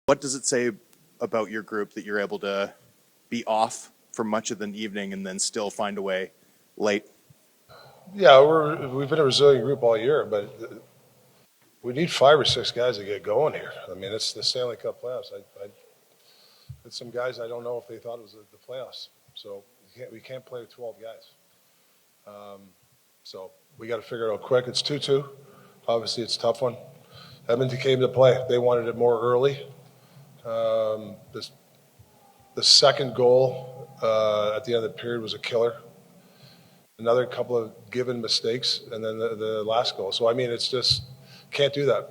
What does it say about your group that you're able to be off for much of the evening and then still find a way late? Yeah, we've been a resilient group all year, but we need 5 or 6 guys to get going here. I mean, it's the Stanley Cup playoffs. It's some guys I don't know if they thought it was the playoffs. So we can't play with 12 guys. So we got to figure it out quick. It's 2-2. Obviously, it's a tough one. Edmonton came to play. They wanted it more early. The second goal at the end of the period was a killer. Another couple of given mistakes, and then the last goal. So, I mean, it's just can't do that.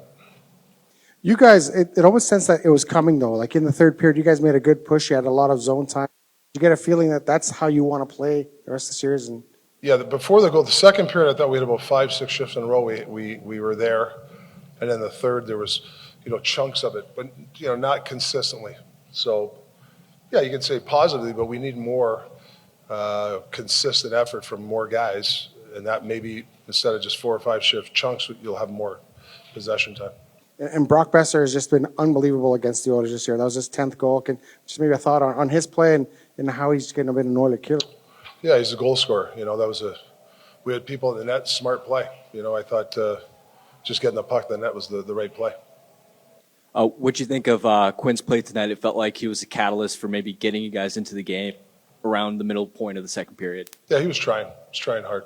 You guys, it almost sensed that it was coming, though. Like in the third period, you guys made a good push. You had a lot of zone time. You get a feeling that that's how you want to play the rest of the series? Yeah, before the goal, the second period, I thought we had about 5-6 shifts in a row. We were there. And then the third, there was, chunks of it, but, not consistently. So, yeah, you can say positively, but we need more consistent effort from more guys. And that maybe instead of just 4 or 5 shift chunks, you'll have more possession time. And Brock Besser has just been unbelievable against the Oilers this year. That was his 10th goal. Just maybe a thought on his play and how he's getting a bit of an Oiler killer. Yeah, he's a goal scorer. We had people in the net, smart play. I thought just getting the puck in the net was the right play. What'd you think of Quinn's play tonight? It felt like he was a catalyst for maybe getting you guys into the game around the middle point of the second period. Yeah, he was trying. He was trying hard.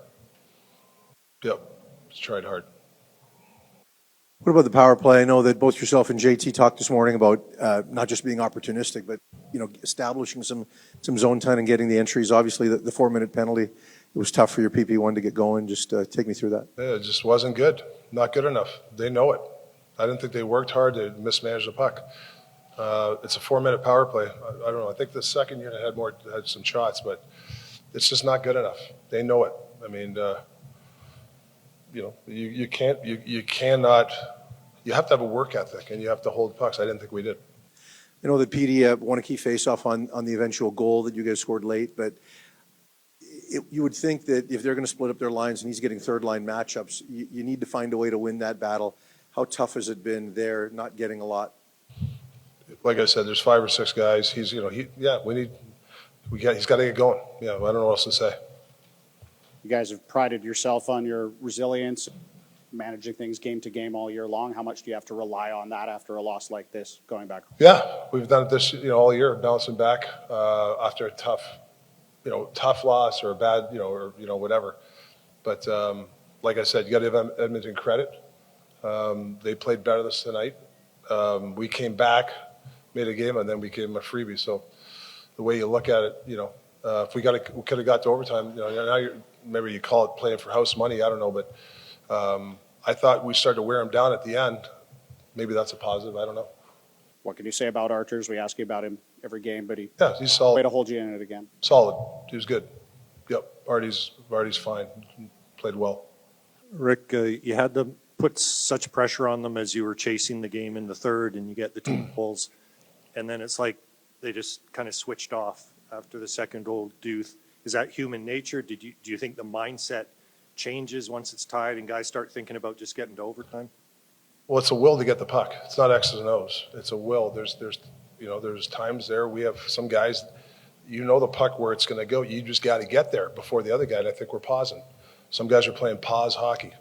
Yep, he's tried hard. What about the power play? I know that both yourself and JT talked this morning about not just being opportunistic, but establishing some zone time and getting the entries. Obviously, the 4-minute penalty, it was tough for your PP1 to get going. Just take me through that. Yeah, it just wasn't good. Not good enough. They know it. I didn't think they worked hard to mismanage the puck. It's a 4-minute power play. I don't know. I think the second unit had some shots, but it's just not good enough. They know it. I mean, you cannot. You have to have a work ethic, and you have to hold pucks. I didn't think we did. I know that PD won a key face-off on the eventual goal that you guys scored late, but you would think that if they're going to split up their lines and he's getting third-line matchups, you need to find a way to win that battle. How tough has it been there, not getting a lot? Like I said, there's 5 or 6 guys. He's got to get going. Yeah, I don't know what else to say. You guys have prided yourself on your resilience, managing things game to game all year long. How much do you have to rely on that after a loss like this, going back? Yeah, we've done it this all year, bouncing back after a tough loss or a bad or whatever. But like I said, you got to give Edmonton credit. They played better this tonight. We came back, made a game, and then we gave them a freebie. So the way you look at it, if we could have got to overtime. Now maybe you call it playing for house money. I don't know, but I thought we started to wear him down at the end. Maybe that's a positive. I don't know. What can you say about Arturs? We ask you about him every game, but he's solid. Way to hold you in it again. Solid. He was good. Yep. Artie's fine. Played well. Rick, you had to put such pressure on them as you were chasing the game in the third, and you get the 2 goals, and then it's like they just kind of switched off after the second goal. Is that human nature? Do you think the mindset changes once it's tied and guys start thinking about just getting to overtime? Well, it's a will to get the puck. It's not X's and O's. It's a will. There's times there we have some guys, the puck where it's going to go. You just got to get there before the other guy. And I think we're pausing. Some guys are playing pause hockey,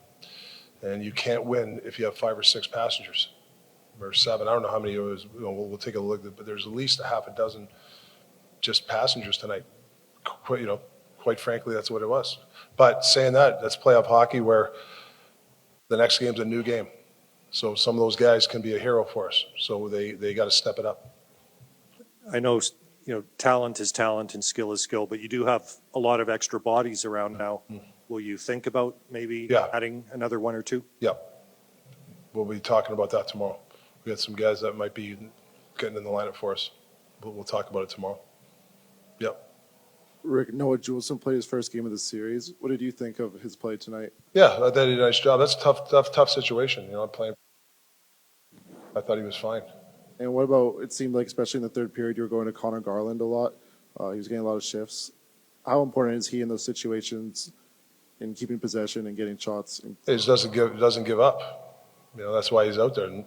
and you can't win if you have 5 or 6 passengers or 7. I don't know how many it was. We'll take a look, but there's at least a half a dozen just passengers tonight. Quite frankly, that's what it was. But saying that's playoff hockey where the next game's a new game. So some of those guys can be a hero for us. So they got to step it up. I know, talent is talent and skill is skill, but you do have a lot of extra bodies around now. Mm-hmm. Will you think about maybe adding another 1 or 2? Yeah. We'll be talking about that tomorrow. We got some guys that might be getting in the lineup for us. We'll talk about it tomorrow. Yep. Rick, Noah Juleson played his first game of the series. What did you think of his play tonight? Yeah, I thought he did a nice job. That's a tough situation. Playing. I thought he was fine. And what about, it seemed like, especially in the third period, you were going to Connor Garland a lot. He was getting a lot of shifts. How important is he in those situations in keeping possession and getting shots? He just doesn't give up. That's why he's out there. And,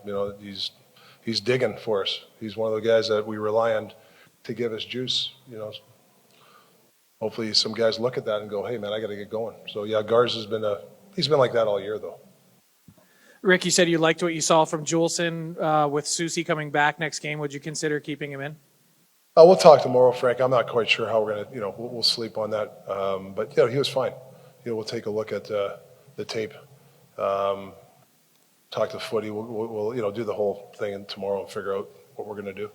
he's digging for us. He's one of the guys that we rely on to give us juice. You know, hopefully some guys look at that and go, "Hey, man, I got to get going." So yeah, Garza he's been like that all year, though. Rick, you said you liked what you saw from Juleson with Soucy coming back next game. Would you consider keeping him in? We'll talk tomorrow, Frank. I'm not quite sure how we're going to, we'll sleep on that. But, he was fine. We'll take a look at the tape, talk to Footy. We'll do the whole thing tomorrow and figure out what we're going to do.